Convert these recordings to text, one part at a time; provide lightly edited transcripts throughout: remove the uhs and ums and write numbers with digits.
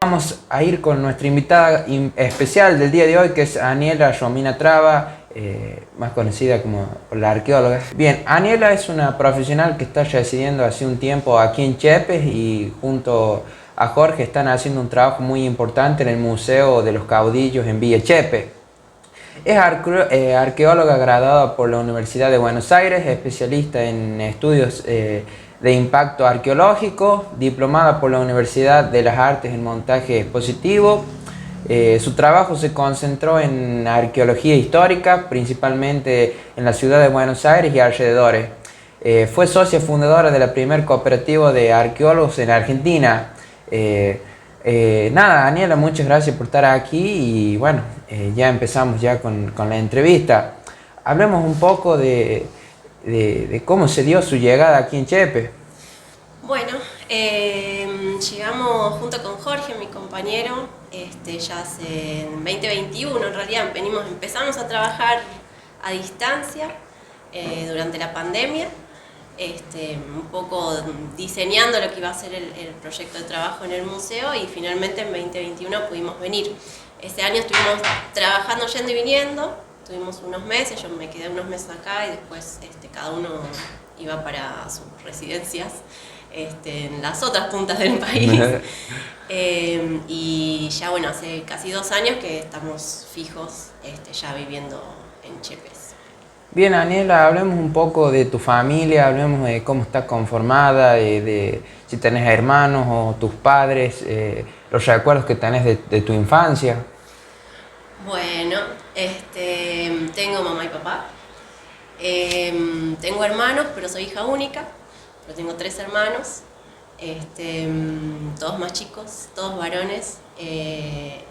Vamos a ir con nuestra invitada especial del día de hoy, que es Aniela Romina Traba, más conocida como la arqueóloga. Bien, Aniela es una profesional que está residiendo hace un tiempo aquí en Chepes y junto a Jorge están haciendo un trabajo muy importante en el Museo de los Caudillos en Villa Chepes. Es arqueóloga graduada por la Universidad de Buenos Aires, especialista en estudios de impacto arqueológico, diplomada por la Universidad de las Artes en montaje expositivo. Su trabajo se concentró en arqueología histórica, principalmente en la ciudad de Buenos Aires y alrededores. Fue socia fundadora de la primer cooperativa de arqueólogos en Argentina. Nada, Daniela, muchas gracias por estar aquí y bueno, ya empezamos ya con la entrevista. Hablemos un poco de cómo se dio su llegada aquí en Chepe. Bueno, llegamos junto con Jorge, mi compañero, ya hace en 2021 en realidad empezamos a trabajar a distancia durante la pandemia, un poco diseñando lo que iba a ser el proyecto de trabajo en el museo y finalmente en 2021 pudimos venir. Ese año estuvimos trabajando yendo y viniendo, tuvimos unos meses, yo me quedé unos meses acá y después cada uno iba para sus residencias en las otras puntas del país. Y ya bueno, hace casi 2 años que estamos fijos ya viviendo en Chepes. Bien, Daniela, hablemos un poco de tu familia, hablemos de cómo está conformada, de si tenés hermanos o tus padres, los recuerdos que tenés de tu infancia. Bueno, tengo mamá y papá. Tengo hermanos, pero soy hija única. Pero tengo 3 hermanos, todos más chicos, todos varones,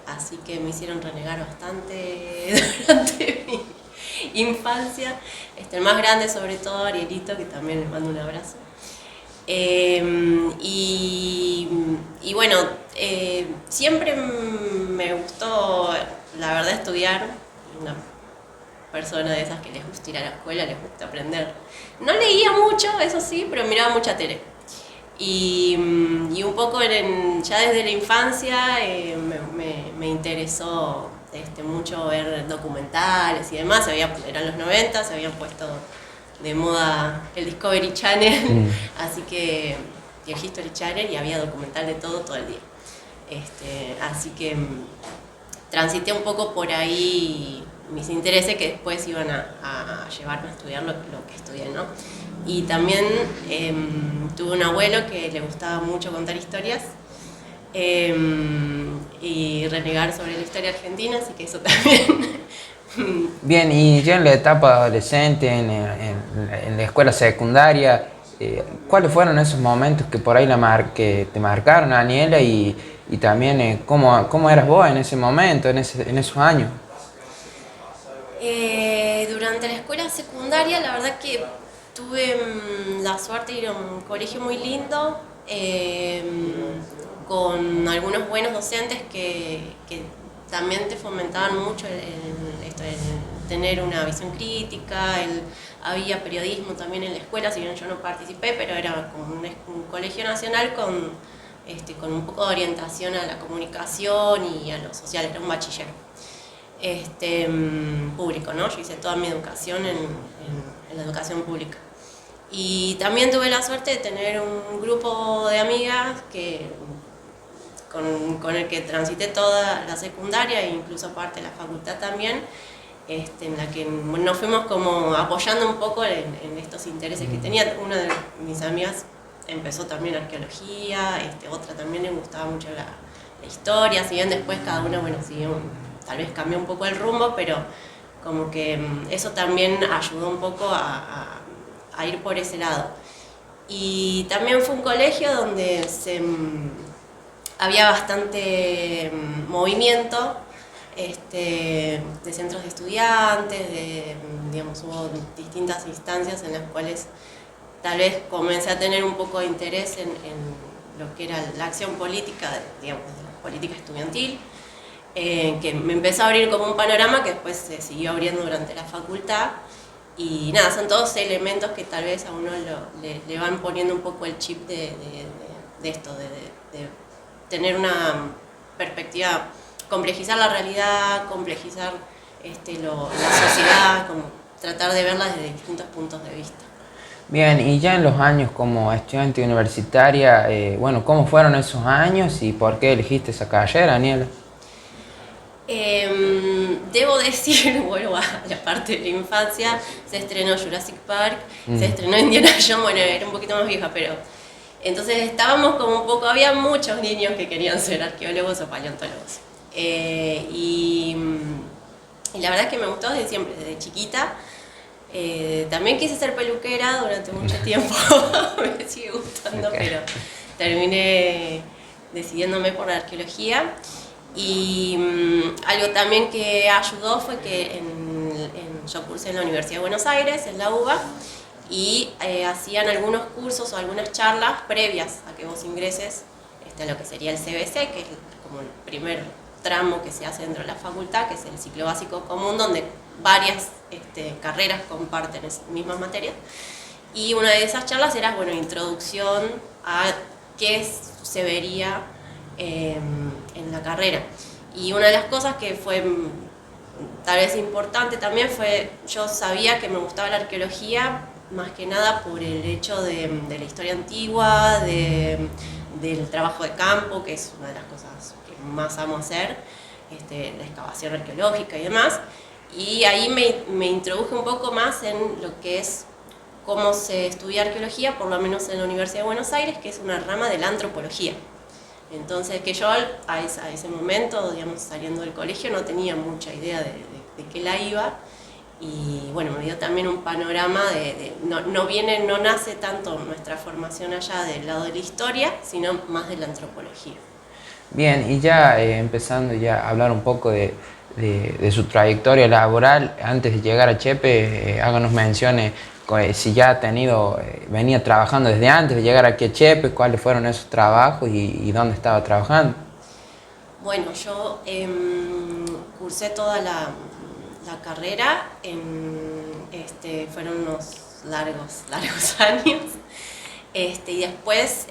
así que me hicieron renegar bastante durante mi infancia. El más grande sobre todo, Arielito, que también le mando un abrazo. Y bueno, siempre me gustó, la verdad, estudiar. Una persona de esas que les gusta ir a la escuela, les gusta aprender. No leía mucho, eso sí, pero miraba mucha tele. Y un poco ya desde la infancia me interesó mucho ver documentales y demás. Eran los 90, se habían puesto de moda el Discovery Channel, así que y el History Channel, y había documental de todo el día. Así que transité un poco por ahí mis intereses que después iban a llevarme a estudiar lo que estudié, ¿no? Y también tuve un abuelo que le gustaba mucho contar historias y renegar sobre la historia argentina, así que eso también. Bien, y ya en la etapa adolescente, en la escuela secundaria, ¿cuáles fueron esos momentos que por ahí que te marcaron, Daniela, y también cómo eras vos en ese momento, en esos años? Durante la escuela secundaria, la verdad que tuve la suerte de ir a un colegio muy lindo, con algunos buenos docentes que también te fomentaban mucho el tener una visión crítica. Había periodismo también en la escuela, si bien yo no participé, pero era como un colegio nacional con un poco de orientación a la comunicación y a lo social, era un bachiller público, ¿no? Yo hice toda mi educación en la educación pública. Y también tuve la suerte de tener un grupo de amigas con el que transité toda la secundaria e incluso parte de la facultad también, en la que nos fuimos como apoyando un poco en estos intereses que tenía. Una de mis amigas empezó también arqueología, otra también le gustaba mucho la historia, si bien después cada uno, bueno, tal vez cambió un poco el rumbo, pero como que eso también ayudó un poco a ir por ese lado. Y también fue un colegio donde había bastante movimiento de centros de estudiantes, hubo distintas instancias en las cuales tal vez comencé a tener un poco de interés en lo que era la acción política, de la política estudiantil, que me empezó a abrir como un panorama que después se siguió abriendo durante la facultad. Y nada, son todos elementos que tal vez a uno le van poniendo un poco el chip de esto, de tener una perspectiva, complejizar la realidad, complejizar la sociedad, como tratar de verla desde distintos puntos de vista. Bien, y ya en los años como estudiante universitaria, bueno, ¿cómo fueron esos años y por qué elegiste esa carrera, Daniela? Debo decir, vuelvo a la parte de la infancia, se estrenó Jurassic Park, se estrenó Indiana Jones, bueno, era un poquito más vieja, pero entonces estábamos como un poco, había muchos niños que querían ser arqueólogos o paleontólogos. Y la verdad es que me gustó desde siempre, desde chiquita. También quise ser peluquera durante mucho tiempo, me sigue gustando, pero terminé decidiéndome por la arqueología. Y algo también que ayudó fue que yo cursé en la Universidad de Buenos Aires, en la UBA, y hacían algunos cursos o algunas charlas previas a que vos ingreses a lo que sería el CBC, que es como el primer tramo que se hace dentro de la facultad, que es el ciclo básico común, donde varias carreras comparten esas mismas materias. Y una de esas charlas era, bueno, introducción a qué se vería en la carrera. Y una de las cosas que fue tal vez importante también fue, yo sabía que me gustaba la arqueología más que nada por el hecho de la historia antigua, del trabajo de campo, que es una de las cosas que más amo hacer, la excavación arqueológica y demás. Y ahí me introduje un poco más en lo que es cómo se estudia arqueología, por lo menos en la Universidad de Buenos Aires, que es una rama de la antropología. Entonces, que yo a ese momento, digamos, saliendo del colegio, no tenía mucha idea de qué la iba. Y bueno, me dio también un panorama no nace tanto nuestra formación allá del lado de la historia, sino más de la antropología. Bien, y ya empezando ya a hablar un poco de su trayectoria laboral, antes de llegar a Chepe, háganos menciones si ya ha tenido, venía trabajando desde antes de llegar aquí a Chepe, cuáles fueron esos trabajos y dónde estaba trabajando. Bueno, yo cursé toda la carrera, fueron unos largos años. Y después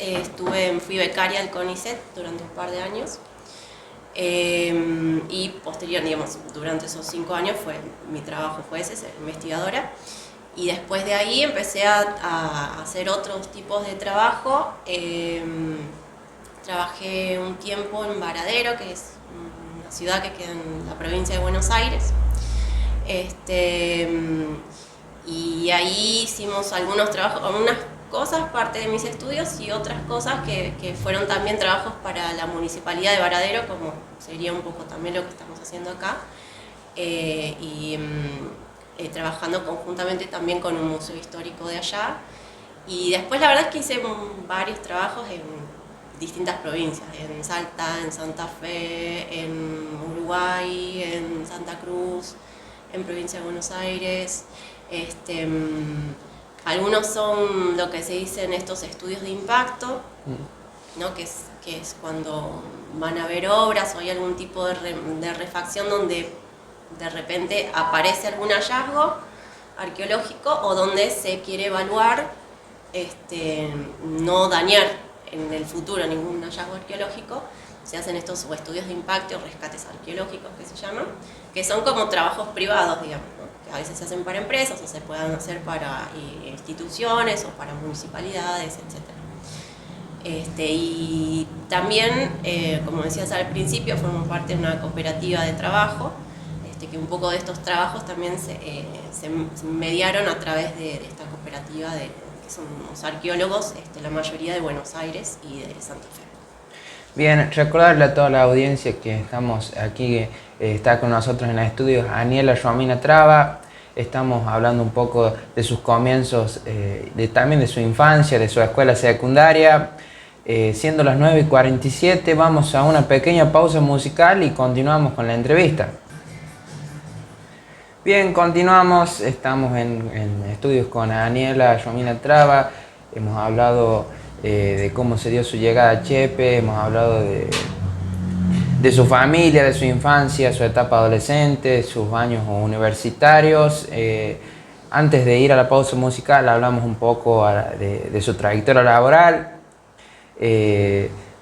fui becaria del CONICET durante un par de años. Y posterior, digamos, durante esos 5 años mi trabajo fue ese, ser investigadora. Y después de ahí empecé a hacer otros tipos de trabajo. Trabajé un tiempo en Varadero, que es una ciudad que queda en la provincia de Buenos Aires. Y ahí hicimos algunos trabajos, algunas cosas, parte de mis estudios, y otras cosas que fueron también trabajos para la Municipalidad de Varadero, como sería un poco también lo que estamos haciendo acá. Trabajando conjuntamente también con un museo histórico de allá. Y después la verdad es que hice varios trabajos en distintas provincias, en Salta, en Santa Fe, en Uruguay, en Santa Cruz, en provincia de Buenos Aires. Algunos son lo que se dice en estos estudios de impacto, ¿no? que es cuando van a haber obras o hay algún tipo de refacción donde de repente aparece algún hallazgo arqueológico o donde se quiere evaluar no dañar en el futuro ningún hallazgo arqueológico. Se hacen estos estudios de impacto o rescates arqueológicos que se llaman, que son como trabajos privados, digamos, ¿no? Que a veces se hacen para empresas o se pueden hacer para instituciones o para municipalidades, etc. Y también, como decías al principio, formo parte de una cooperativa de trabajo, que un poco de estos trabajos también se mediaron a través de esta cooperativa, que son los arqueólogos, la mayoría de Buenos Aires y de Santa Fe. Bien, recordarle a toda la audiencia que estamos aquí, está con nosotros en el estudio Aniela Romina Traba. Estamos hablando un poco de sus comienzos, también de su infancia, de su escuela secundaria. Siendo las 9:47, vamos a una pequeña pausa musical y continuamos con la entrevista. Bien, continuamos, estamos en estudios con Aniela Romina Traba. Hemos hablado de cómo se dio su llegada a Chepe, hemos hablado de su familia, de su infancia, su etapa adolescente, sus años universitarios. Antes de ir a la pausa musical hablamos un poco de su trayectoria laboral.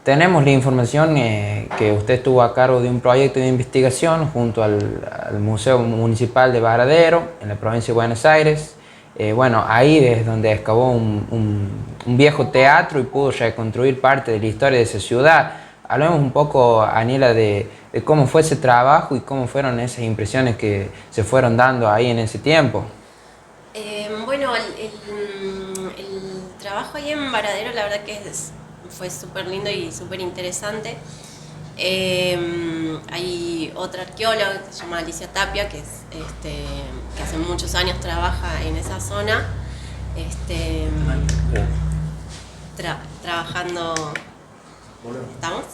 Tenemos la información que usted estuvo a cargo de un proyecto de investigación junto al Museo Municipal de Varadero, en la provincia de Buenos Aires. Bueno, ahí es donde excavó un viejo teatro y pudo reconstruir parte de la historia de esa ciudad. Hablemos un poco, Aniela, de cómo fue ese trabajo y cómo fueron esas impresiones que se fueron dando ahí en ese tiempo. Bueno, el trabajo ahí en Varadero la verdad que fue súper lindo y súper interesante. Hay otra arqueóloga que se llama Alicia Tapia, que hace muchos años trabaja en esa zona, trabajando. ¿Estamos?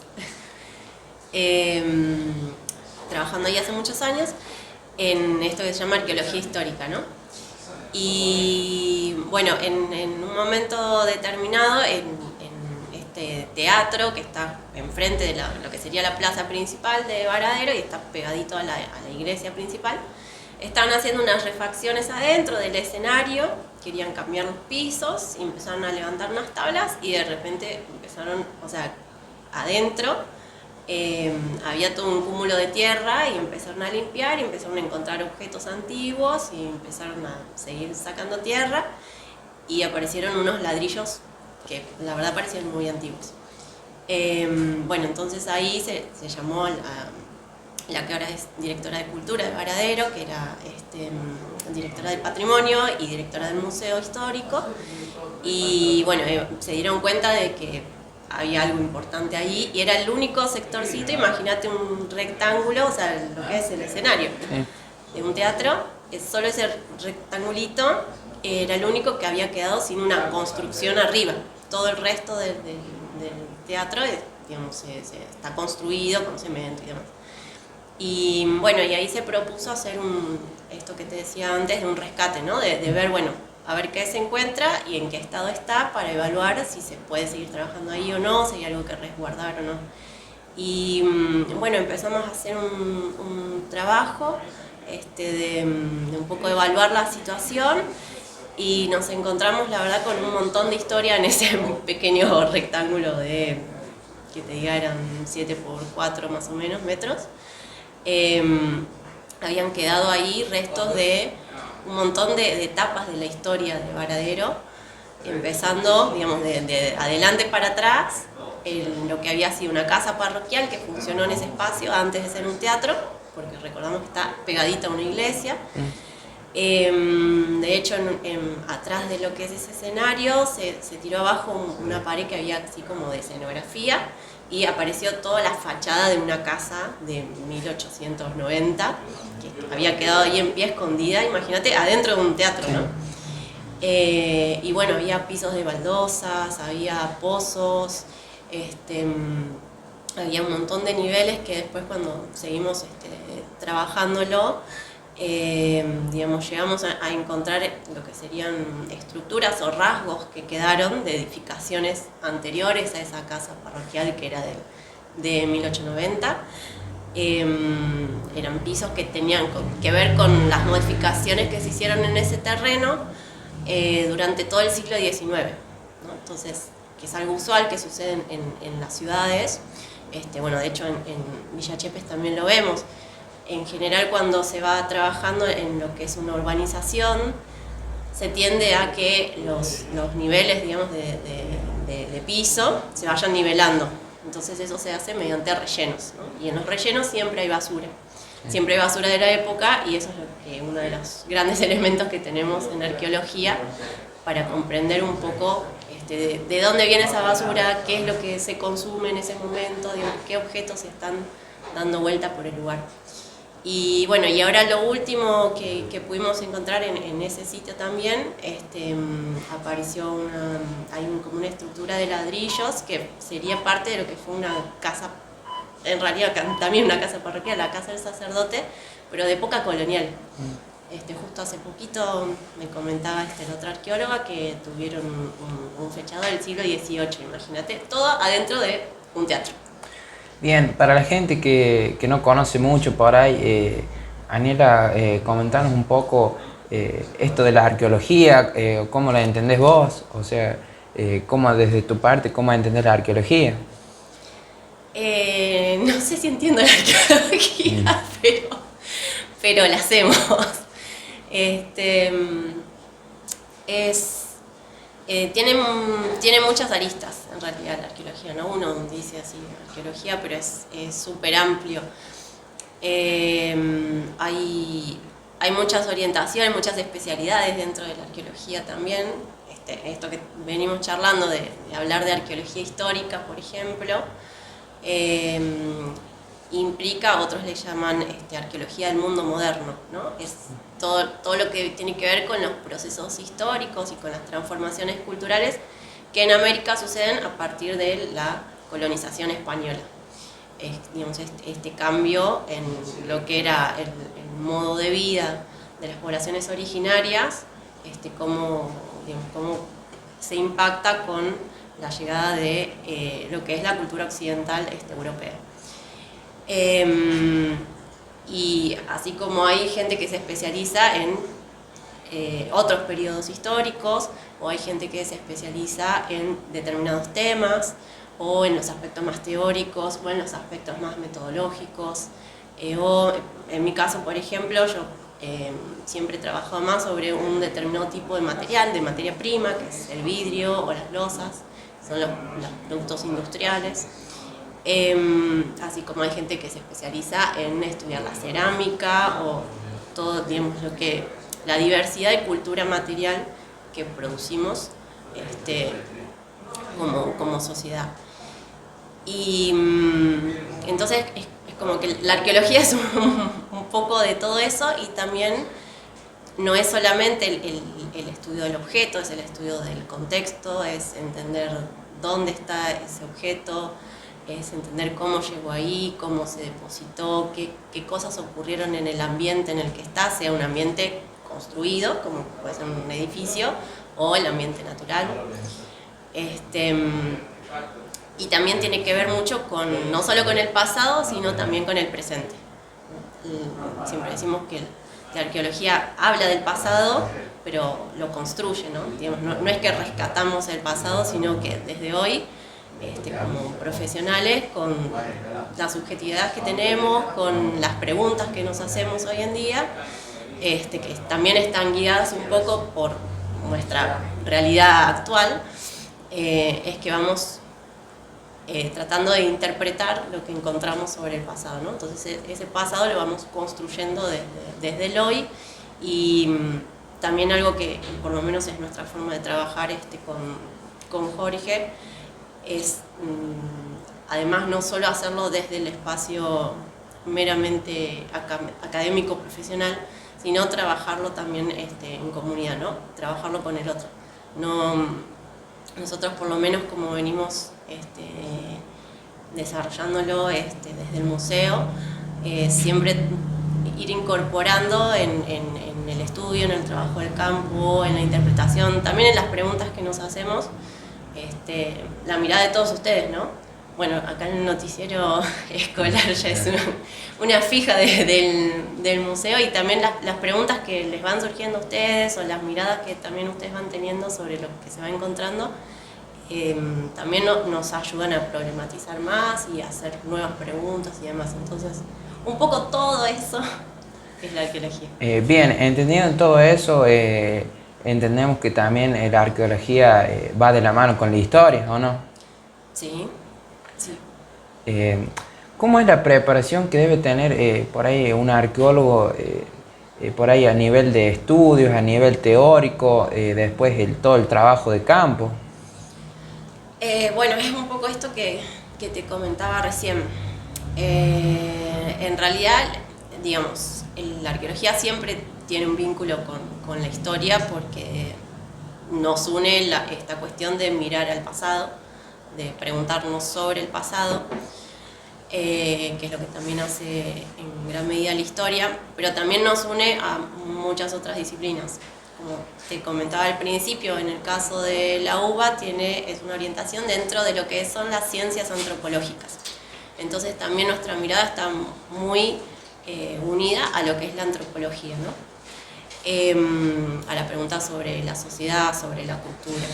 Trabajando ahí hace muchos años en esto que se llama arqueología histórica, ¿no? Y bueno, en un momento determinado, en este teatro que está enfrente de lo que sería la plaza principal de Varadero y está pegadito a la iglesia principal, estaban haciendo unas refacciones adentro del escenario, querían cambiar los pisos y empezaron a levantar unas tablas y de repente empezaron, o sea, adentro había todo un cúmulo de tierra y empezaron a limpiar y empezaron a encontrar objetos antiguos y empezaron a seguir sacando tierra y aparecieron unos ladrillos que la verdad parecían muy antiguos. Bueno, entonces ahí se llamó a la que ahora es directora de Cultura de Varadero, que era directora del Patrimonio y directora del Museo Histórico, y bueno, se dieron cuenta de que había algo importante ahí y era el único sectorcito, imagínate un rectángulo, o sea, lo que es el escenario de un teatro, solo ese rectangulito era el único que había quedado sin una construcción arriba. Todo el resto del teatro digamos, está construido con cemento y demás. Y bueno, y ahí se propuso hacer esto que te decía antes, de un rescate, ¿no? De ver, bueno, a ver qué se encuentra y en qué estado está para evaluar si se puede seguir trabajando ahí o no, si hay algo que resguardar o no. Y bueno, empezamos a hacer un trabajo de un poco evaluar la situación y nos encontramos, la verdad, con un montón de historia en ese pequeño rectángulo de, que te diga, eran 7 por 4 más o menos metros. Habían quedado ahí restos de un montón de etapas de la historia de Varadero, empezando, digamos, de adelante para atrás, en lo que había sido una casa parroquial que funcionó en ese espacio antes de ser un teatro, porque recordamos que está pegadita a una iglesia. De hecho, atrás de lo que es ese escenario se tiró abajo una pared que había así como de escenografía y apareció toda la fachada de una casa de 1890 que había quedado ahí en pie, escondida, imagínate, adentro de un teatro, ¿no? Y bueno, había pisos de baldosas, había pozos, había un montón de niveles que después cuando seguimos trabajándolo, digamos, llegamos a encontrar lo que serían estructuras o rasgos que quedaron de edificaciones anteriores a esa casa parroquial que era de 1890. Eran pisos que tenían que ver con las modificaciones que se hicieron en ese terreno durante todo el siglo XIX, ¿no? Entonces, que es algo usual que sucede en las ciudades. Bueno, de hecho en Villa Chepes también lo vemos. En general, cuando se va trabajando en lo que es una urbanización, se tiende a que los niveles, digamos, de piso se vayan nivelando. Entonces eso se hace mediante rellenos, ¿no? Y en los rellenos siempre hay basura. Siempre hay basura de la época y eso es uno de los grandes elementos que tenemos en arqueología para comprender un poco de dónde viene esa basura, qué es lo que se consume en ese momento, qué objetos están dando vuelta por el lugar. Y bueno, y ahora lo último que pudimos encontrar en ese sitio también, apareció como una estructura de ladrillos que sería parte de lo que fue una casa, en realidad también una casa parroquial, la casa del sacerdote, pero de época colonial. Justo hace poquito me comentaba la otra arqueóloga que tuvieron un fechado del siglo XVIII, imagínate, todo adentro de un teatro. Bien, para la gente que no conoce mucho por ahí, Aniela, comentanos un poco esto de la arqueología, cómo la entendés vos, o sea, cómo desde tu parte, cómo entendés la arqueología. No sé si entiendo la arqueología, pero la hacemos. Tiene muchas aristas, en realidad, la arqueología, ¿no? Uno dice así, arqueología, pero es súper amplio. Hay muchas orientaciones, muchas especialidades dentro de la arqueología también. Esto que venimos charlando de hablar de arqueología histórica, por ejemplo, implica, otros le llaman arqueología del mundo moderno, ¿no? Es todo lo que tiene que ver con los procesos históricos y con las transformaciones culturales que en América suceden a partir de la colonización española. Digamos, este cambio en lo que era el modo de vida de las poblaciones originarias, cómo se impacta con la llegada de lo que es la cultura occidental europea. Y así como hay gente que se especializa en otros periodos históricos, o hay gente que se especializa en determinados temas, o en los aspectos más teóricos, o en los aspectos más metodológicos, o en mi caso, por ejemplo, yo siempre he trabajado más sobre un determinado tipo de material, de materia prima, que es el vidrio o las losas, son los productos industriales. Así como hay gente que se especializa en estudiar la cerámica o todo, digamos, la diversidad de cultura material que producimos como sociedad. Y entonces es como que la arqueología es un poco de todo eso, y también no es solamente el estudio del objeto, es el estudio del contexto, es entender dónde está ese objeto, es entender cómo llegó ahí, cómo se depositó, qué cosas ocurrieron en el ambiente en el que está, sea un ambiente construido, como puede ser un edificio, o el ambiente natural. Y también tiene que ver mucho no solo con el pasado, sino también con el presente. Siempre decimos que la arqueología habla del pasado, pero lo construye, ¿no? Digamos, no es que rescatamos el pasado, sino que desde hoy, como profesionales, con la subjetividad que tenemos, con las preguntas que nos hacemos hoy en día, que también están guiadas un poco por nuestra realidad actual, es que vamos tratando de interpretar lo que encontramos sobre el pasado, ¿no? Entonces ese pasado lo vamos construyendo desde el hoy, y también algo que por lo menos es nuestra forma de trabajar con Jorge, es además no solo hacerlo desde el espacio meramente académico profesional, sino trabajarlo también en comunidad, ¿no? Trabajarlo con el otro. Nosotros, por lo menos, como venimos desarrollándolo desde el museo, siempre ir incorporando en el estudio, en el trabajo del campo, en la interpretación, también en las preguntas que nos hacemos, la mirada de todos ustedes, ¿no? Bueno, acá en el noticiero escolar ya es una fija del museo, y también las preguntas que les van surgiendo a ustedes, o las miradas que también ustedes van teniendo sobre lo que se va encontrando, también nos ayudan a problematizar más y a hacer nuevas preguntas y demás. Entonces, un poco todo eso es la arqueología. Bien, entendiendo todo eso, entendemos que también la arqueología va de la mano con la historia, ¿o no? Sí, sí. ¿Cómo es la preparación que debe tener por ahí un arqueólogo, por ahí a nivel de estudios, a nivel teórico, después todo el trabajo de campo? Bueno, es un poco esto que te comentaba recién. En realidad, digamos, la arqueología siempre tiene un vínculo con la historia, porque nos une esta cuestión de mirar al pasado, de preguntarnos sobre el pasado, que es lo que también hace en gran medida la historia, pero también nos une a muchas otras disciplinas. Como te comentaba al principio, en el caso de la UBA es una orientación dentro de lo que son las ciencias antropológicas. Entonces también nuestra mirada está muy unida a lo que es la antropología, ¿no? A la pregunta sobre la sociedad, sobre la cultura.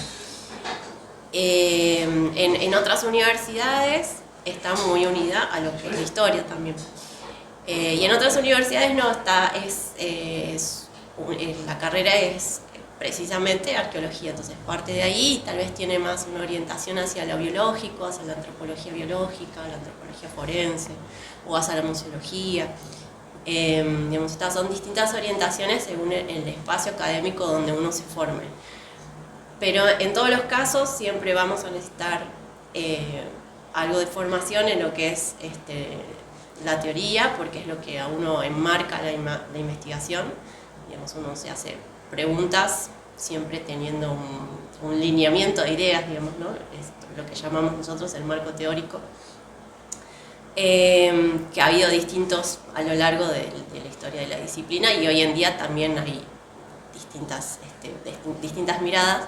En otras universidades está muy unida a lo que es la historia también. Y en otras universidades no, la carrera es precisamente arqueología, entonces parte de ahí y tal vez tiene más una orientación hacia lo biológico, hacia la antropología biológica, la antropología forense o hacia la museología. Digamos, estas son distintas orientaciones según el espacio académico donde uno se forme. Pero en todos los casos siempre vamos a necesitar algo de formación en lo que es la teoría, porque es lo que a uno enmarca la investigación. Digamos, uno se hace preguntas siempre teniendo un lineamiento de ideas, digamos, ¿no? Es lo que llamamos nosotros el marco teórico, que ha habido distintos a lo largo de la historia de la disciplina, y hoy en día también hay distintas miradas.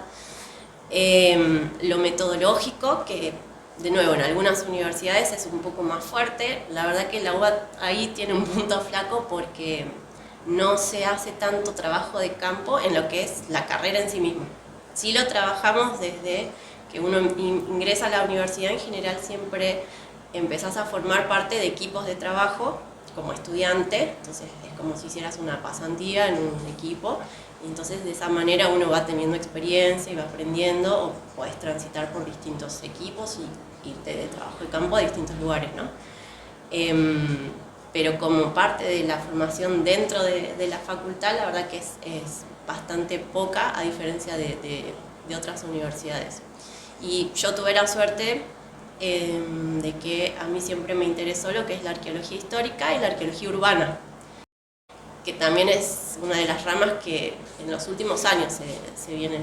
Lo metodológico, que de nuevo en algunas universidades es un poco más fuerte. La verdad que la UBA ahí tiene un punto flaco porque no se hace tanto trabajo de campo en lo que es la carrera en sí misma. Sí lo trabajamos desde que uno ingresa a la universidad. En general siempre empezás a formar parte de equipos de trabajo como estudiante, entonces es como si hicieras una pasantía en un equipo, y entonces de esa manera uno va teniendo experiencia y va aprendiendo, o puedes transitar por distintos equipos y irte de trabajo de campo a distintos lugares, ¿no? Pero como parte de la formación dentro de la facultad, la verdad que es bastante poca, a diferencia de otras universidades. Y yo tuve la suerte de que a mí siempre me interesó lo que es la arqueología histórica y la arqueología urbana, que también es una de las ramas que en los últimos años se viene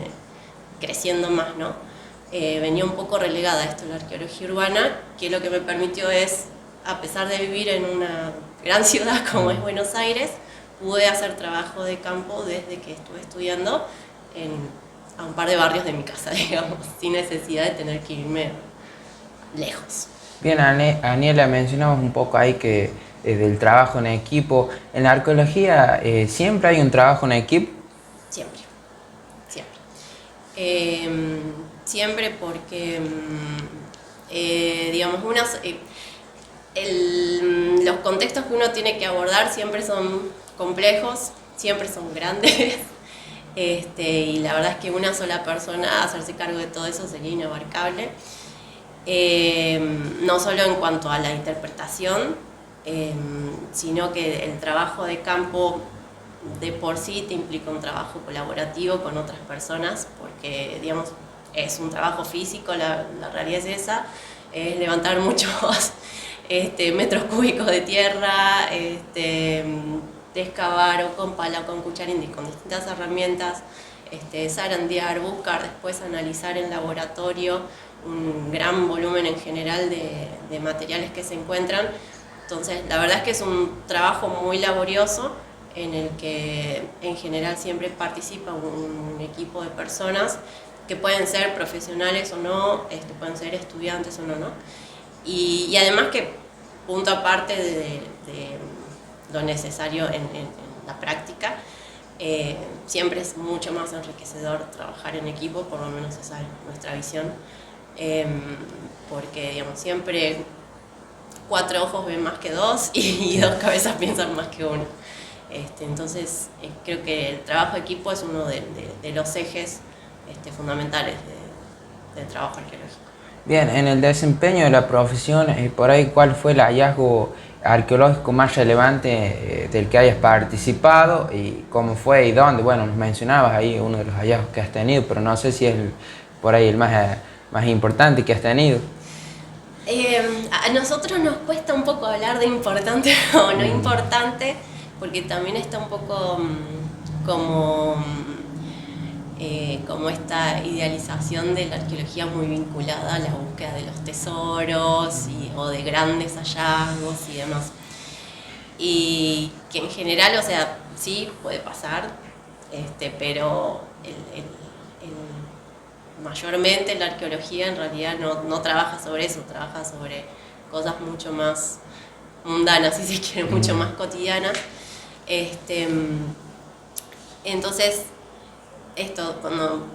creciendo más, ¿no? Venía un poco relegada esto, la arqueología urbana, que lo que me permitió es, a pesar de vivir en una gran ciudad como es Buenos Aires, pude hacer trabajo de campo desde que estuve estudiando a un par de barrios de mi casa, digamos, sin necesidad de tener que irme lejos. Bien, Aniela, mencionamos un poco ahí que del trabajo en equipo. ¿En la arqueología siempre hay un trabajo en equipo? Siempre, siempre. Siempre porque, digamos, los contextos que uno tiene que abordar siempre son complejos, siempre son grandes. Y la verdad es que una sola persona hacerse cargo de todo eso sería inabarcable. No solo en cuanto a la interpretación, sino que el trabajo de campo de por sí te implica un trabajo colaborativo con otras personas, porque digamos es un trabajo físico, la realidad es esa, es levantar muchos metros cúbicos de tierra, de excavar o con pala o con cucharín, con distintas herramientas, zarandear, buscar, después analizar en laboratorio un gran volumen en general de materiales que se encuentran. Entonces la verdad es que es un trabajo muy laborioso en el que en general siempre participa un equipo de personas que pueden ser profesionales o no, pueden ser estudiantes o no, ¿no? Y además que punto aparte de lo necesario en la práctica, siempre es mucho más enriquecedor trabajar en equipo, por lo menos esa es nuestra visión, porque digamos, siempre 4 ojos ven más que 2 y 2 cabezas piensan más que uno. Entonces creo que el trabajo de equipo es uno de los ejes fundamentales del trabajo arqueológico. Bien, en el desempeño de la profesión, por ahí, ¿cuál fue el hallazgo arqueológico más relevante del que hayas participado y cómo fue y dónde? Bueno, nos mencionabas ahí uno de los hallazgos que has tenido, pero no sé si es por ahí el más importante que has tenido. A nosotros nos cuesta un poco hablar de importante o no importante, porque también está un poco como esta idealización de la arqueología muy vinculada a la búsqueda de los tesoros o de grandes hallazgos y demás. Y que en general, o sea, sí puede pasar, pero mayormente la arqueología en realidad no trabaja sobre eso, trabaja sobre cosas mucho más mundanas, si se quiere, mucho más cotidianas. Entonces, cuando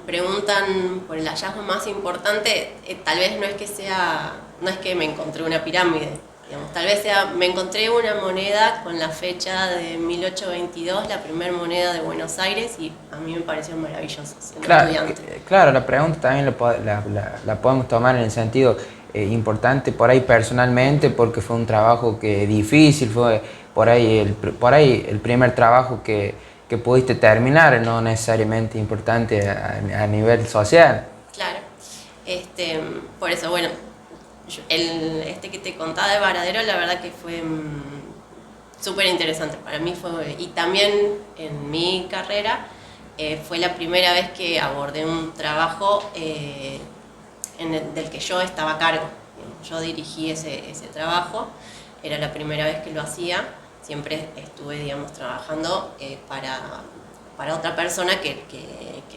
preguntan por el hallazgo más importante, tal vez no es que sea no es que me encontré una pirámide, digamos, tal vez me encontré una moneda con la fecha de 1822, la primera moneda de Buenos Aires, y a mí me pareció maravilloso siendo estudiante. Claro, la pregunta también la podemos tomar en el sentido importante por ahí personalmente, porque fue un trabajo que difícil, fue por ahí el primer trabajo que pudiste terminar, no necesariamente importante a nivel social. Claro, por eso, bueno, que te contaba de Varadero, la verdad que fue súper interesante para mí, y también en mi carrera fue la primera vez que abordé un trabajo del que yo estaba a cargo. Yo dirigí ese trabajo, era la primera vez que lo hacía, siempre estuve, digamos, trabajando para otra persona que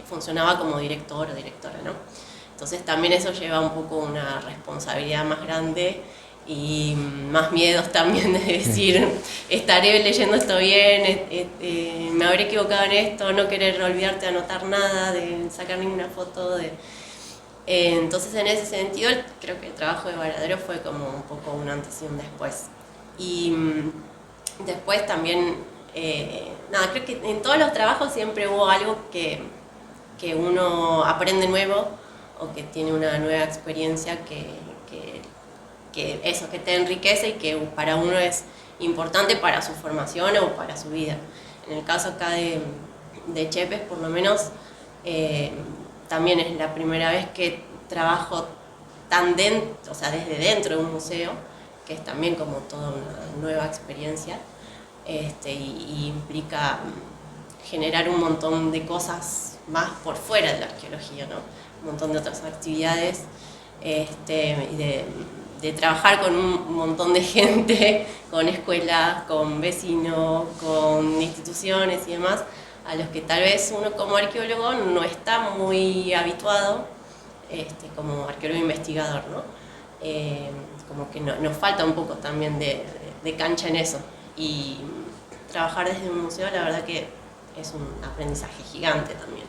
funcionaba como director o directora, ¿no? Entonces también eso lleva un poco una responsabilidad más grande y más miedos también de decir, estaré leyendo esto bien, me habré equivocado en esto, no querer olvidarte de anotar nada, de sacar ninguna foto. Entonces en ese sentido creo que el trabajo de Varadero fue como un poco un antes y un después. Y después también, nada, creo que en todos los trabajos siempre hubo algo que uno aprende nuevo, o que tiene una nueva experiencia que te enriquece y que para uno es importante para su formación o para su vida. En el caso acá de Chepes, por lo menos, también es la primera vez que trabajo tan dentro, o sea, desde dentro de un museo, que es también como toda una nueva experiencia, y implica generar un montón de cosas más por fuera de la arqueología, ¿no? Un montón de otras actividades, y de trabajar con un montón de gente, con escuelas, con vecinos, con instituciones y demás, a los que tal vez uno como arqueólogo no está muy habituado, como arqueólogo investigador, ¿no? Como que nos falta un poco también de cancha en eso. Y trabajar desde un museo, la verdad que es un aprendizaje gigante también.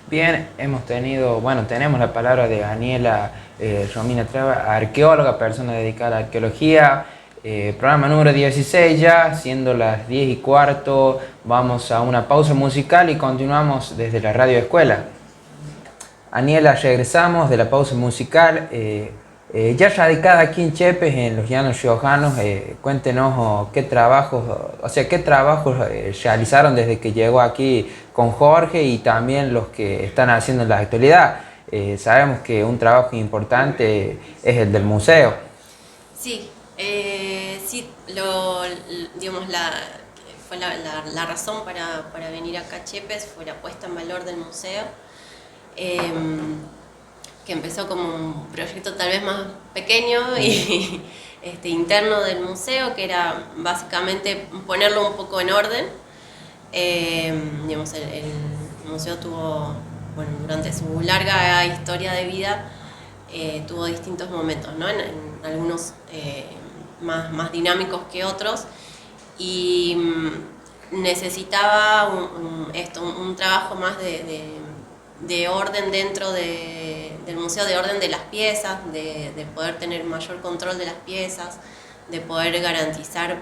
Bien, tenemos la palabra de Aniela Romina Traba, arqueóloga, persona dedicada a la arqueología. Programa número 16 ya, siendo las 10:15, vamos a una pausa musical y continuamos desde la Radio Escuela. Aniela, regresamos de la pausa musical. Ya radicada aquí en Chepes, en los Llanos Riojanos, cuéntenos qué trabajos realizaron desde que llegó aquí con Jorge y también los que están haciendo en la actualidad. Sabemos que un trabajo importante es el del museo. Sí, sí, digamos, fue la razón para venir acá a Chepes, fue la puesta en valor del museo. Que empezó como un proyecto tal vez más pequeño y interno del museo, que era básicamente ponerlo un poco en orden. Digamos, el museo tuvo, bueno, durante su larga historia de vida, tuvo distintos momentos, ¿no? En algunos más dinámicos que otros, y necesitaba un trabajo más de orden dentro del museo, de orden de las piezas, de poder tener mayor control de las piezas, de poder garantizar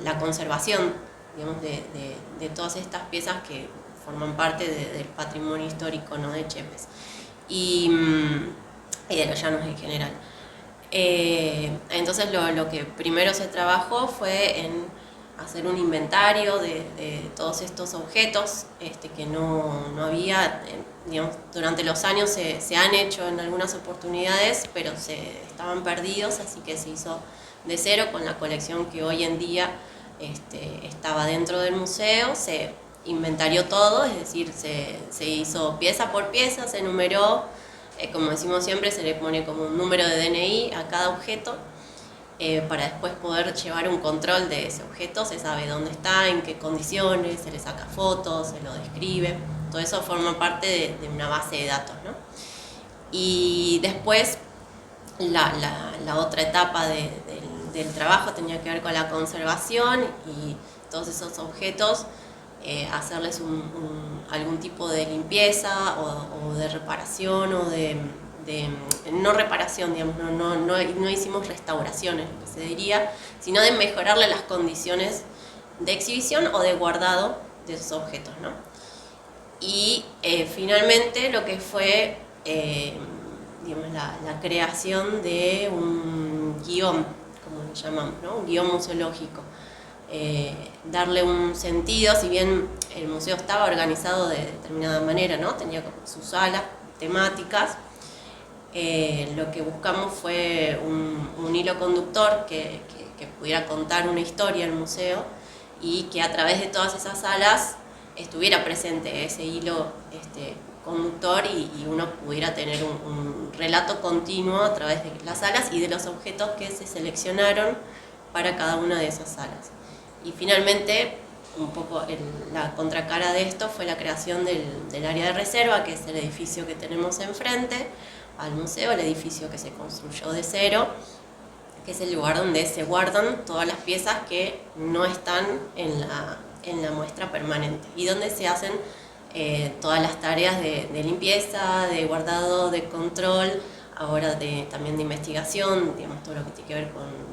la conservación, digamos, de todas estas piezas que forman parte del patrimonio histórico, ¿no?, de Chepes y de los llanos en general. Entonces lo que primero se trabajó fue en hacer un inventario de todos estos objetos que no había, digamos, durante los años se han hecho en algunas oportunidades, pero estaban perdidos, así que se hizo de cero con la colección que hoy en día estaba dentro del museo. Se inventarió todo, es decir, se hizo pieza por pieza, se numeró, como decimos siempre, se le pone como un número de DNI a cada objeto, para después poder llevar un control de ese objeto. Se sabe dónde está, en qué condiciones, se le saca fotos, se lo describe. Todo eso forma parte de una base de datos, ¿no? Y después la otra etapa del trabajo tenía que ver con la conservación y todos esos objetos, hacerles algún tipo de limpieza o de reparación o de no reparación, digamos, no hicimos restauraciones, lo que se diría, sino de mejorarle las condiciones de exhibición o de guardado de esos objetos, ¿no? Y finalmente lo que fue digamos, la creación de un guión, como lo llamamos, ¿no? Un guión museológico. Darle un sentido, si bien el museo estaba organizado de determinada manera, ¿no? Tenía sus salas temáticas, lo que buscamos fue un hilo conductor que pudiera contar una historia al museo y que a través de todas esas salas estuviera presente ese hilo conductor y uno pudiera tener un relato continuo a través de las salas y de los objetos que se seleccionaron para cada una de esas salas. Y finalmente, un poco la contracara de esto fue la creación del área de reserva, que es el edificio que tenemos enfrente al museo, el edificio que se construyó de cero, que es el lugar donde se guardan todas las piezas que no están en la muestra permanente y donde se hacen todas las tareas de limpieza, de guardado, de control, ahora también de investigación, digamos, todo lo que tiene que ver con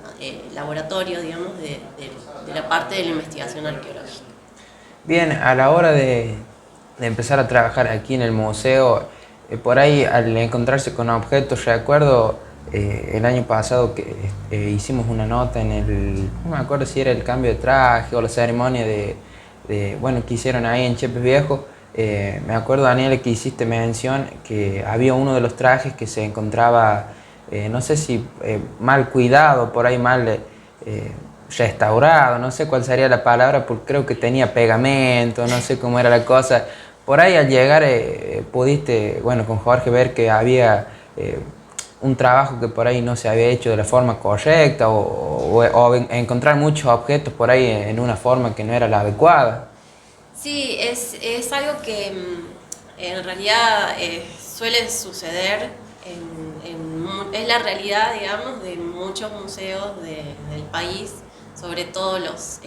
laboratorio, digamos, de la parte de la investigación arqueológica. Bien, a la hora de empezar a trabajar aquí en el museo, por ahí al encontrarse con objetos, recuerdo el año pasado que hicimos una nota no me acuerdo si era el cambio de traje o la ceremonia bueno, que hicieron ahí en Chepe Viejo. Me acuerdo, Daniela, que hiciste mención que había uno de los trajes que se encontraba, no sé si mal cuidado, por ahí mal restaurado, no sé cuál sería la palabra, porque creo que tenía pegamento, no sé cómo era la cosa. Por ahí al llegar pudiste, bueno, con Jorge ver que había un trabajo que por ahí no se había hecho de la forma correcta o encontrar muchos objetos por ahí en una forma que no era la adecuada. Sí, es algo que en realidad suele suceder, es la realidad, digamos, de muchos museos del país, sobre todo los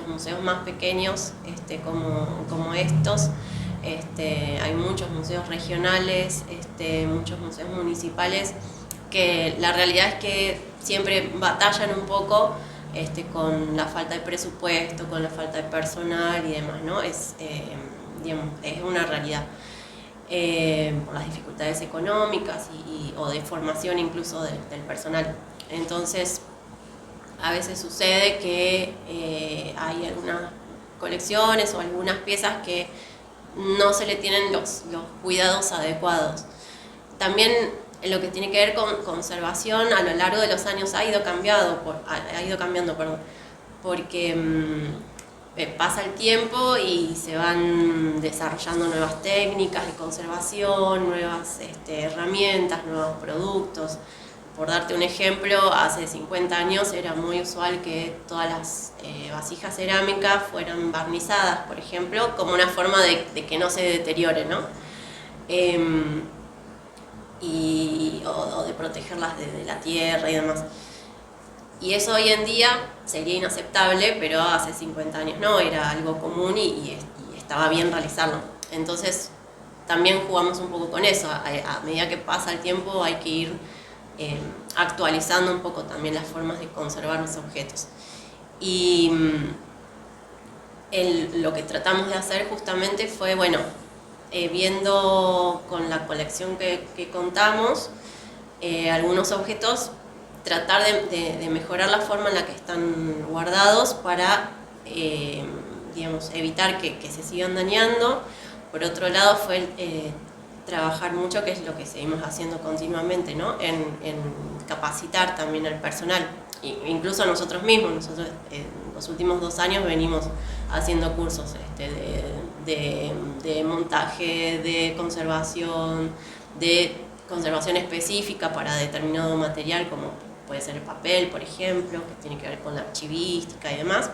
museos más pequeños como estos. Hay muchos museos regionales, muchos museos municipales, que la realidad es que siempre batallan un poco con la falta de presupuesto, con la falta de personal y demás, ¿no? Digamos, es una realidad. Por las dificultades económicas o de formación incluso del personal. Entonces, a veces sucede que hay algunas colecciones o algunas piezas que no se le tienen los cuidados adecuados. También en lo que tiene que ver con conservación, a lo largo de los años ha ido cambiando, porque pasa el tiempo y se van desarrollando nuevas técnicas de conservación, nuevas herramientas, nuevos productos. Por darte un ejemplo, hace 50 años era muy usual que todas las vasijas cerámicas fueran barnizadas, por ejemplo, como una forma de que no se deteriore, ¿no? O de protegerlas de la tierra y demás. Y eso hoy en día sería inaceptable, pero hace 50 años no, era algo común y estaba bien realizarlo. Entonces también jugamos un poco con eso, a medida que pasa el tiempo hay que ir actualizando un poco también las formas de conservar los objetos. Y lo que tratamos de hacer justamente fue, bueno, viendo con la colección que contamos, algunos objetos, tratar de mejorar la forma en la que están guardados para digamos, evitar que se sigan dañando. Por otro lado fue trabajar mucho, que es lo que seguimos haciendo continuamente, ¿no? En capacitar también al personal, incluso a nosotros mismos. Nosotros en los últimos 2 años venimos haciendo cursos de montaje, de conservación específica para determinado material, como puede ser el papel, por ejemplo, que tiene que ver con la archivística y demás.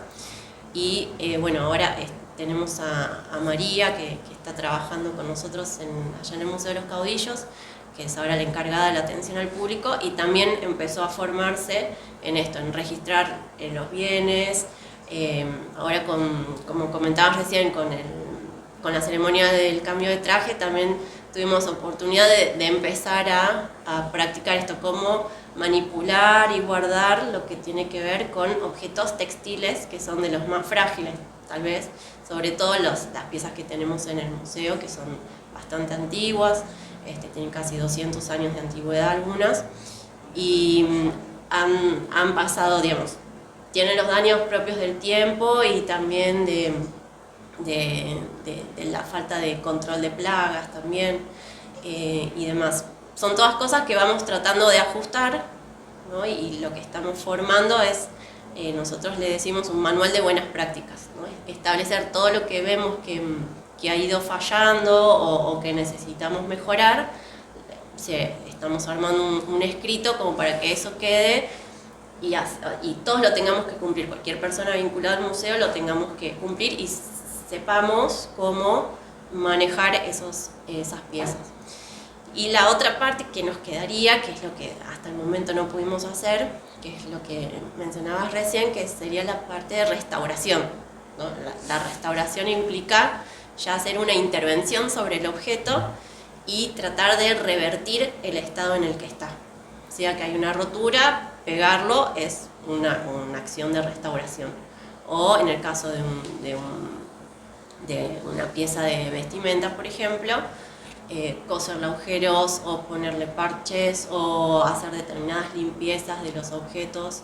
Y bueno, ahora tenemos a María, que está trabajando con nosotros allá en el Museo de los Caudillos, que es ahora la encargada de la atención al público, y también empezó a formarse en esto, en registrar los bienes. Ahora, como comentabas recién, con la ceremonia del cambio de traje, también tuvimos oportunidad de empezar a practicar esto, cómo manipular y guardar lo que tiene que ver con objetos textiles, que son de los más frágiles, tal vez, sobre todo las piezas que tenemos en el museo, que son bastante antiguas, tienen casi 200 años de antigüedad algunas, y han pasado, digamos, tienen los daños propios del tiempo y también de la falta de control de plagas también, y demás. Son todas cosas que vamos tratando de ajustar, ¿no? Y lo que estamos formando es, nosotros le decimos un manual de buenas prácticas, ¿no? Establecer todo lo que vemos que ha ido fallando o que necesitamos mejorar. Estamos armando un escrito como para que eso quede y todos lo tengamos que cumplir. Cualquier persona vinculada al museo lo tengamos que cumplir y sepamos cómo manejar esas piezas. Y la otra parte que nos quedaría, que es lo que hasta el momento no pudimos hacer, que es lo que mencionabas recién, que sería la parte de restauración, ¿no? La restauración implica ya hacer una intervención sobre el objeto y tratar de revertir el estado en el que está. O sea que hay una rotura, pegarlo es una acción de restauración. O en el caso de una pieza de vestimenta, por ejemplo, coserle agujeros o ponerle parches o hacer determinadas limpiezas de los objetos.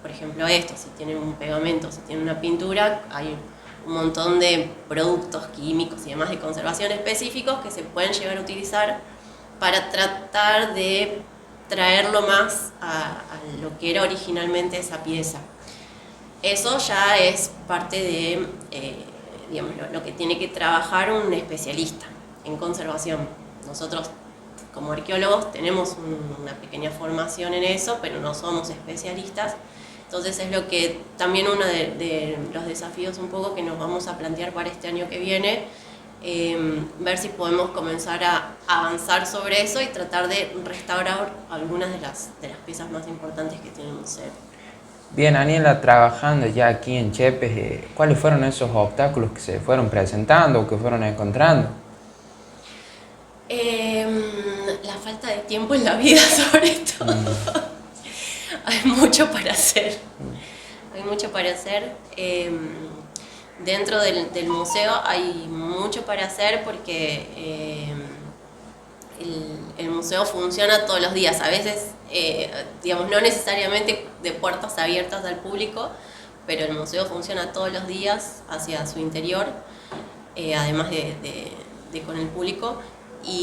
Por ejemplo, si tienen un pegamento, si tienen una pintura, hay un montón de productos químicos y demás de conservación específicos que se pueden llegar a utilizar para tratar de traerlo más a lo que era originalmente esa pieza. Eso ya es parte de digamos, lo que tiene que trabajar un especialista en conservación. Nosotros, como arqueólogos, tenemos una pequeña formación en eso, pero no somos especialistas. Entonces es lo que también uno de los desafíos un poco que nos vamos a plantear para este año que viene, ver si podemos comenzar a avanzar sobre eso y tratar de restaurar algunas de las piezas más importantes que tiene el museo. Bien, Aniela, trabajando ya aquí en Chepes, ¿cuáles fueron esos obstáculos que se fueron presentando o que fueron encontrando? La falta de tiempo en la vida, sobre todo. Hay mucho para hacer. Dentro del museo hay mucho para hacer porque el museo funciona todos los días. A veces, digamos, no necesariamente de puertas abiertas al público, pero el museo funciona todos los días hacia su interior, además de con el público. Y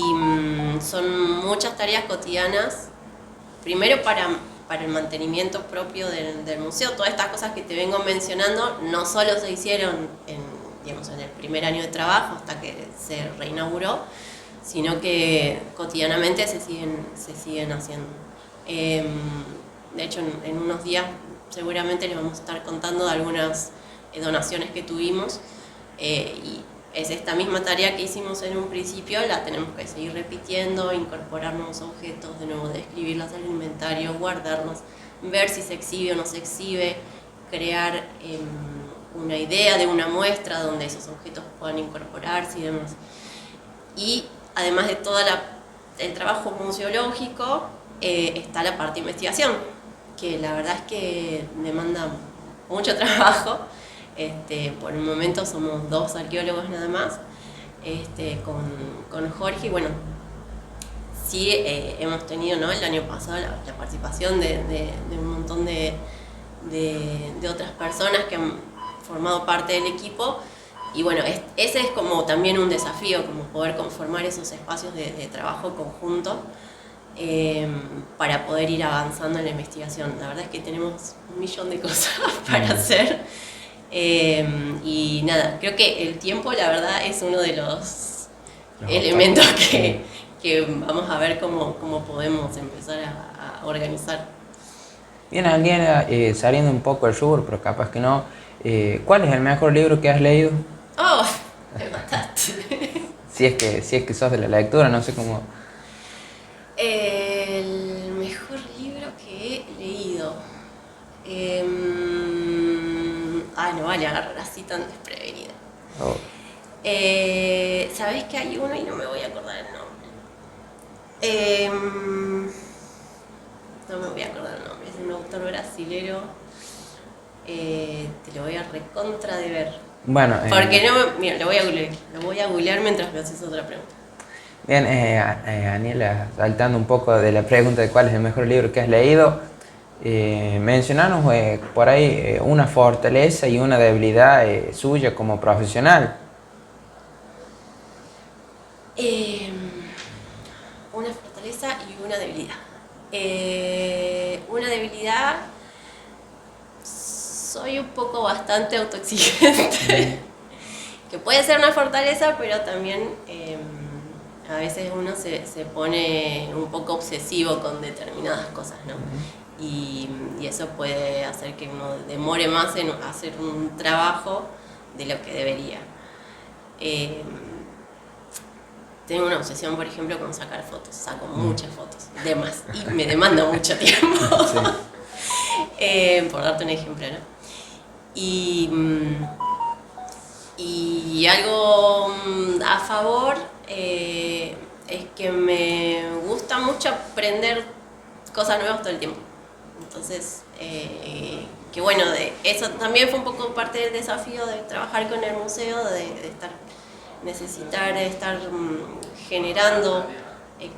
son muchas tareas cotidianas, primero para el mantenimiento propio del museo. Todas estas cosas que te vengo mencionando no solo se hicieron en el primer año de trabajo hasta que se reinauguró, sino que cotidianamente se siguen haciendo. De hecho, en unos días seguramente les vamos a estar contando de algunas donaciones que tuvimos, y es esta misma tarea que hicimos en un principio, la tenemos que seguir repitiendo, incorporar nuevos objetos, de nuevo describirlas al inventario, guardarlos, ver si se exhibe o no se exhibe, crear una idea de una muestra donde esos objetos puedan incorporarse y demás. Y además de todo el trabajo museológico, está la parte de investigación, que la verdad es que demanda mucho trabajo. Por el momento somos 2 arqueólogos nada más, con Jorge. Y bueno, sí, hemos tenido, ¿no?, el año pasado la participación de un montón de otras personas que han formado parte del equipo. Y bueno, ese es como también un desafío, como poder conformar esos espacios de trabajo conjunto, para poder ir avanzando en la investigación. La verdad es que tenemos 1.000.000 de cosas para hacer. Y nada, creo que el tiempo, la verdad, es uno de los elementos que vamos a ver cómo podemos empezar a organizar. Bien, Aniela, saliendo un poco del rubro, pero capaz que no, ¿cuál es el mejor libro que has leído? ¡Oh! Me mataste. Si es que sos de la lectura, no sé cómo. El mejor libro que he leído. No vale agarrar así tan desprevenida. Oh. ¿Sabés que hay uno y no me voy a acordar el nombre? No me voy a acordar el nombre, es un autor brasilero. Te lo voy a recontra de ver. Bueno, Porque no, mira, lo voy a googlear mientras me haces otra pregunta. bien, Aniela, saltando un poco de la pregunta de cuál es el mejor libro que has leído, mencionanos por ahí una fortaleza y una debilidad suya como profesional. Una fortaleza y una debilidad. Una debilidad, soy un poco bastante autoexigente, que puede ser una fortaleza, pero también a veces uno se pone un poco obsesivo con determinadas cosas, ¿no? Y eso puede hacer que uno demore más en hacer un trabajo de lo que debería. Tengo una obsesión, por ejemplo, con sacar fotos. Saco muchas fotos, de más, y me demanda mucho tiempo. Sí. Por darte un ejemplo, ¿no? Y algo a favor es que me gusta mucho aprender cosas nuevas todo el tiempo. Entonces, que bueno, eso también fue un poco parte del desafío de trabajar con el museo, de necesitar estar generando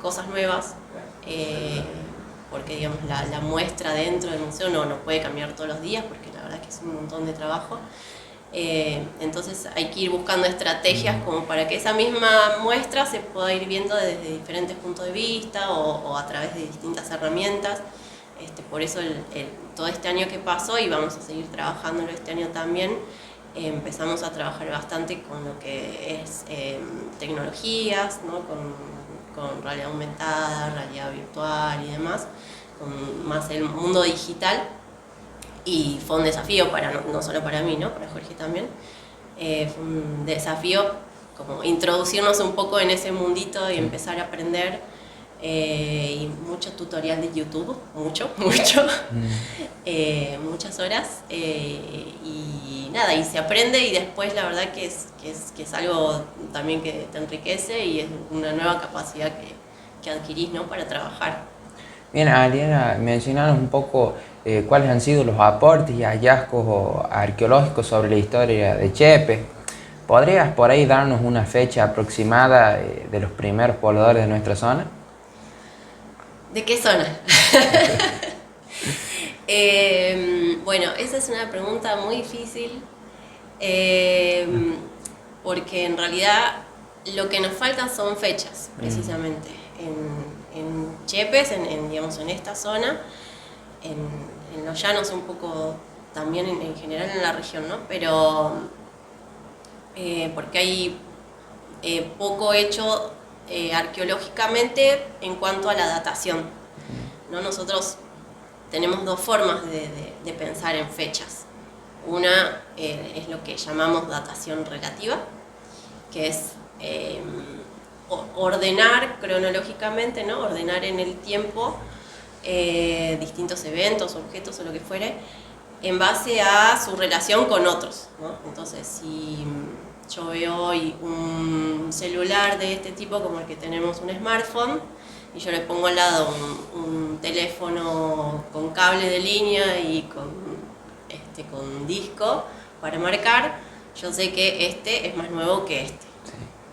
cosas nuevas, porque digamos la muestra dentro del museo no puede cambiar todos los días, porque la verdad es que es un montón de trabajo. Entonces hay que ir buscando estrategias como para que esa misma muestra se pueda ir viendo desde diferentes puntos de vista o a través de distintas herramientas. Por eso todo este año que pasó, y vamos a seguir trabajándolo este año también, empezamos a trabajar bastante con lo que es tecnologías, ¿no? con realidad aumentada, realidad virtual y demás, con más el mundo digital. Y fue un desafío no solo para mí, ¿no? Para Jorge también. Fue un desafío como introducirnos un poco en ese mundito y empezar a aprender. Y mucho tutorial de YouTube, mucho. Muchas horas. Y nada, y se aprende, y después la verdad que es algo también que te enriquece y es una nueva capacidad que adquirís, ¿no? Para trabajar. Bien, Ariana, mencionanos un poco cuáles han sido los aportes y hallazgos arqueológicos sobre la historia de Chepe. ¿Podrías por ahí darnos una fecha aproximada de los primeros pobladores de nuestra zona? ¿De qué zona? Bueno, esa es una pregunta muy difícil, porque en realidad lo que nos faltan son fechas, precisamente. En Chepes, digamos, en esta zona, en los llanos un poco, también en general en la región, ¿no? Pero porque hay poco hecho arqueológicamente en cuanto a la datación, ¿no? Nosotros tenemos dos formas de pensar en fechas. Una es lo que llamamos datación relativa, que es ordenar cronológicamente, ¿no? Ordenar en el tiempo distintos eventos, objetos o lo que fuere, en base a su relación con otros, ¿no? Entonces, si yo veo hoy un celular de este tipo, como el que tenemos, un smartphone, y yo le pongo al lado un teléfono con cable de línea y con disco para marcar, yo sé que este es más nuevo que este,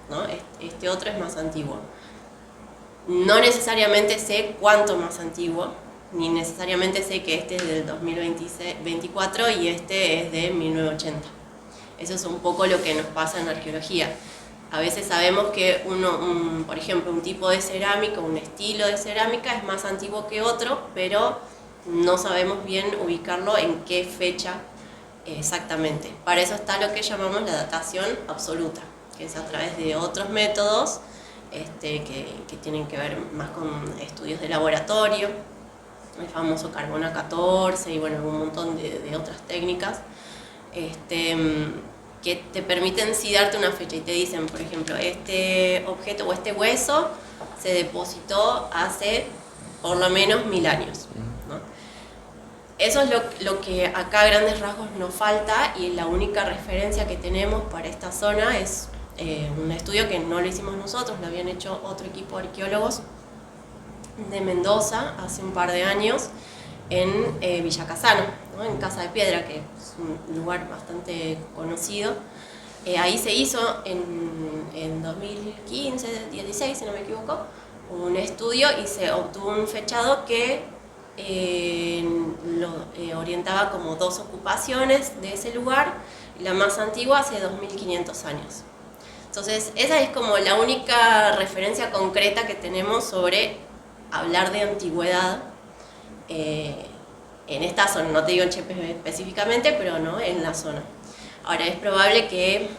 ¿no? Este otro es más antiguo. No necesariamente sé cuánto más antiguo, ni necesariamente sé que este es del 2024 y este es de 1980. Eso es un poco lo que nos pasa en la arqueología. A veces sabemos que por ejemplo, un tipo de cerámica, un estilo de cerámica es más antiguo que otro, pero no sabemos bien ubicarlo en qué fecha exactamente. Para eso está lo que llamamos la datación absoluta, que es a través de otros métodos que tienen que ver más con estudios de laboratorio, el famoso carbono 14 y bueno, un montón de otras técnicas que te permiten sí darte una fecha y te dicen, por ejemplo, este objeto o este hueso se depositó hace por lo menos 1000 años, ¿no? Eso es lo que acá a grandes rasgos nos falta, y la única referencia que tenemos para esta zona es un estudio que no lo hicimos nosotros, lo habían hecho otro equipo de arqueólogos de Mendoza hace un par de años en Villa Casano, ¿no? En Casa de Piedra, que es un lugar bastante conocido. Ahí se hizo en 2015, 16, si no me equivoco, un estudio y se obtuvo un fechado que lo orientaba como 2 ocupaciones de ese lugar, la más antigua hace 2500 años. Entonces, esa es como la única referencia concreta que tenemos sobre hablar de antigüedad en esta zona. No te digo en Chepe específicamente, pero no en la zona. Ahora, es probable que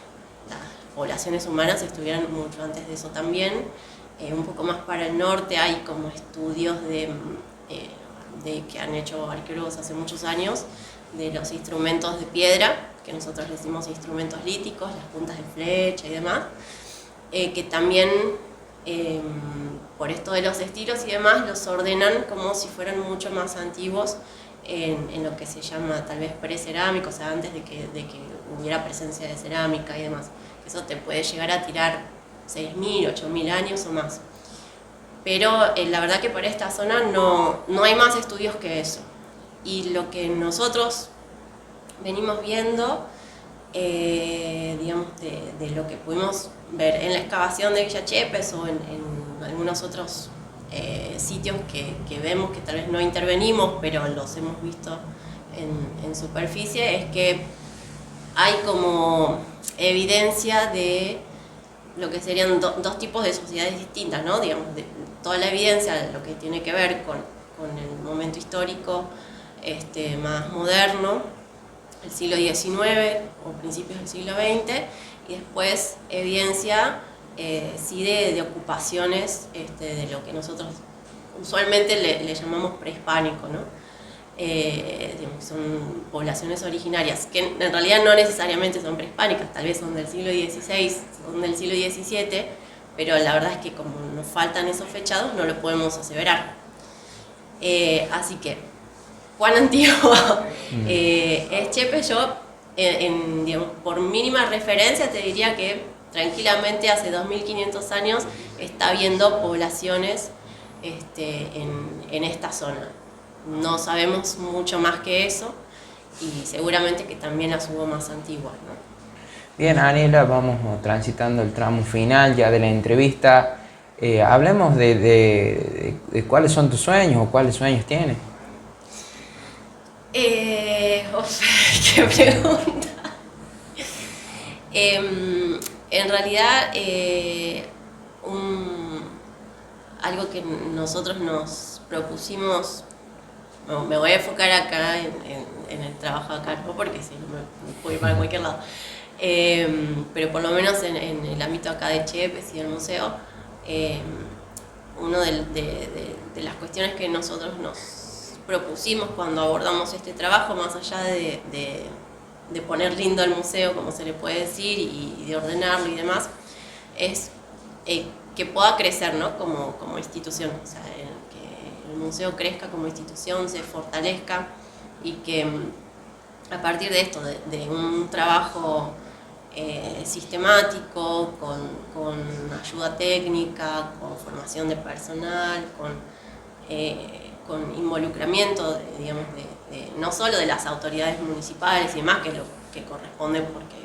las poblaciones humanas estuvieran mucho antes de eso también. Un poco más para el norte hay como estudios que han hecho arqueólogos hace muchos años de los instrumentos de piedra, que nosotros le decimos instrumentos líticos, las puntas de flecha y demás, que también por esto de los estilos y demás los ordenan como si fueran mucho más antiguos en lo que se llama tal vez precerámico, o sea, antes de que hubiera presencia de cerámica y demás. Eso te puede llegar a tirar 6.000, 8.000 años o más. Pero la verdad que para esta zona no hay más estudios que eso. Y lo que nosotros venimos viendo, digamos, de lo que pudimos ver en la excavación de Villa Chepes o en algunos otros sitios que vemos que tal vez no intervenimos, pero los hemos visto en superficie, es que hay como evidencia de lo que serían dos tipos de sociedades distintas, ¿no? Digamos, toda la evidencia de lo que tiene que ver con el momento histórico más moderno, el siglo XIX o principios del siglo XX, y después evidencia sí de ocupaciones de lo que nosotros usualmente le llamamos prehispánico, ¿no? Digamos, son poblaciones originarias que en realidad no necesariamente son prehispánicas, tal vez son del siglo XVI, son del siglo XVII, pero la verdad es que como nos faltan esos fechados no lo podemos aseverar. Así que, ¿cuán antiguo es Chepe? Yo, digamos, por mínima referencia, te diría que tranquilamente hace 2500 años está habiendo poblaciones en esta zona. No sabemos mucho más que eso y seguramente que también las hubo más antiguas, ¿no? Bien, Aniela, vamos transitando el tramo final ya de la entrevista. Hablemos de cuáles son tus sueños o cuáles sueños tienes. Qué pregunta. En realidad, algo que nosotros nos propusimos, me voy a enfocar acá en el trabajo acá, ¿no? Porque si no me puedo ir para cualquier lado. Pero por lo menos en el ámbito acá de Chepes y del museo, una de las cuestiones que nosotros nos propusimos cuando abordamos este trabajo, más allá de poner lindo el museo, como se le puede decir, y de ordenarlo y demás, es que pueda crecer, ¿no? como institución, o sea, que el museo crezca como institución, se fortalezca y que a partir de esto, de un trabajo sistemático, con ayuda técnica, con formación de personal, con involucramiento, digamos, no solo de las autoridades municipales y demás, que es lo que corresponde porque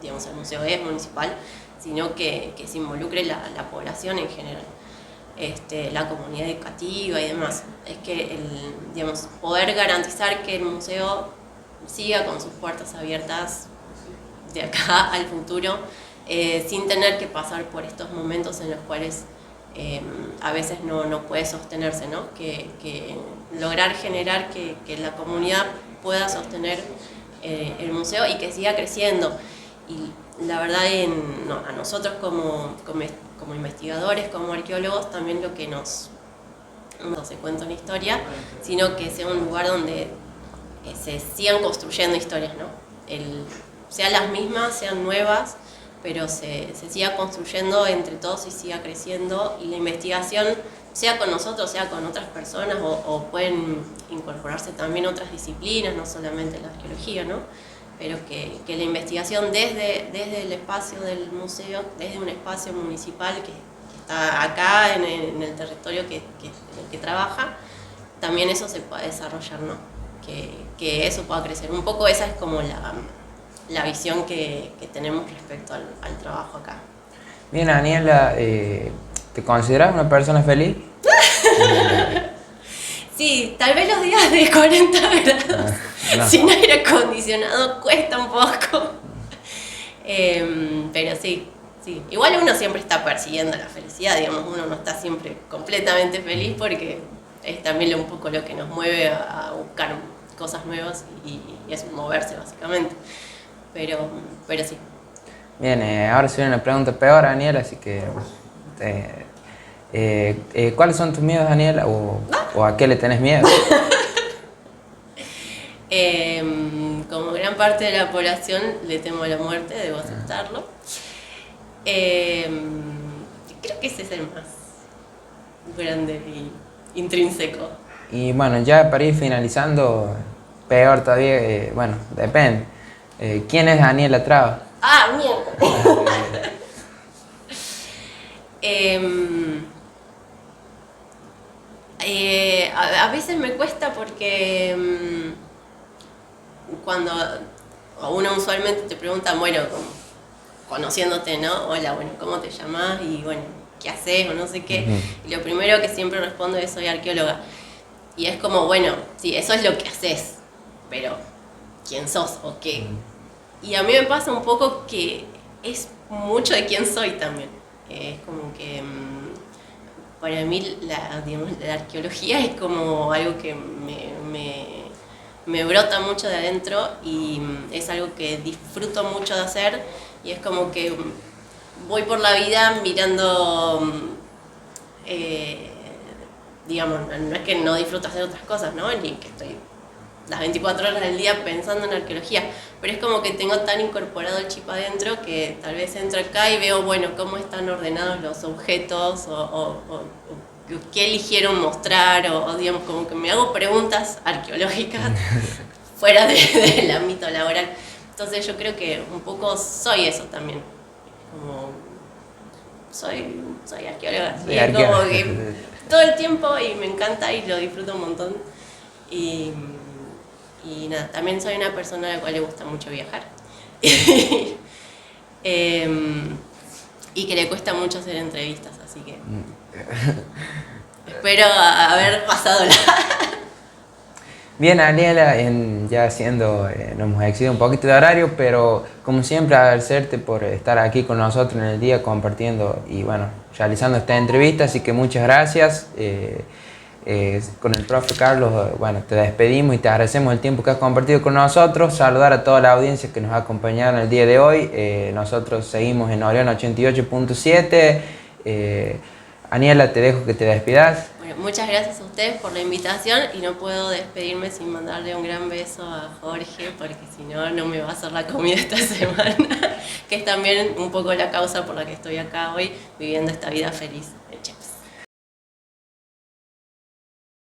el museo es municipal, sino que se involucre la población en general, la comunidad educativa y demás. Es que digamos, poder garantizar que el museo siga con sus puertas abiertas de acá al futuro, sin tener que pasar por estos momentos en los cuales a veces no puede sostenerse, ¿no? Que lograr generar que la comunidad pueda sostener el museo y que siga creciendo. Y la verdad, a nosotros como investigadores, como arqueólogos, también lo que no se cuenta una historia, sino que sea un lugar donde se sigan construyendo historias, ¿no? Sean las mismas, sean nuevas, pero se siga construyendo entre todos y siga creciendo, y la investigación, sea con nosotros, sea con otras personas, o pueden incorporarse también otras disciplinas, no solamente la arqueología, ¿no? Pero que la investigación desde el espacio del museo, desde un espacio municipal que está acá en el territorio en el que trabaja, también eso se pueda desarrollar, ¿no? Que eso pueda crecer. Un poco esa es como la visión que tenemos respecto al trabajo acá. Bien, Aniela, ¿te consideras una persona feliz? Sí, tal vez los días de 40 grados No. sin aire acondicionado cuesta un poco. Pero sí. Igual uno siempre está persiguiendo la felicidad, digamos, uno no está siempre completamente feliz porque es también un poco lo que nos mueve a buscar cosas nuevas y es moverse básicamente. Pero sí. Bien, ahora se viene una pregunta peor, Aniela, así que... ¿cuáles son tus miedos, Daniela? ¿O a qué le tenés miedo? Como gran parte de la población le temo a la muerte, debo aceptarlo. Creo que ese es el más grande y intrínseco. Y bueno, ya para ir finalizando, peor todavía, bueno, depende. ¿Quién es Daniela Traba? ¡Ah, mierda! A veces me cuesta porque cuando uno usualmente te pregunta, bueno, conociéndote, ¿no? Hola, bueno, ¿cómo te llamás? Y bueno, ¿qué haces? O no sé qué. Y lo primero que siempre respondo es soy arqueóloga. Y es como, bueno, sí, eso es lo que haces, pero ¿quién sos o qué? Y a mí me pasa un poco que es mucho de quién soy también. Es como que para mí la arqueología es como algo que me brota mucho de adentro y es algo que disfruto mucho de hacer y es como que voy por la vida mirando, digamos, no es que no disfruto hacer otras cosas, ¿no? Ni que estoy las 24 horas del día pensando en arqueología, pero es como que tengo tan incorporado el chip adentro que tal vez entro acá y veo, bueno, cómo están ordenados los objetos o qué eligieron mostrar o digamos, como que me hago preguntas arqueológicas fuera del ámbito laboral. Entonces yo creo que un poco soy eso también, como soy arqueóloga, y es como que todo el tiempo y me encanta y lo disfruto un montón y nada, también soy una persona a la cual le gusta mucho viajar y que le cuesta mucho hacer entrevistas, así que espero haber pasado la... Bien, Aniela, ya siendo, nos hemos excedido un poquito de horario, pero como siempre agradecerte por estar aquí con nosotros en el día compartiendo y bueno, realizando esta entrevista, así que muchas gracias. Con el profe Carlos, bueno, te despedimos y te agradecemos el tiempo que has compartido con nosotros. Saludar a toda la audiencia que nos ha acompañado en el día de hoy. Nosotros seguimos en Orión 88.7. Aniela, te dejo que te despidas. Bueno, muchas gracias a ustedes por la invitación y no puedo despedirme sin mandarle un gran beso a Jorge porque si no, no me va a hacer la comida esta semana, que es también un poco la causa por la que estoy acá hoy viviendo esta vida feliz en Chiapas.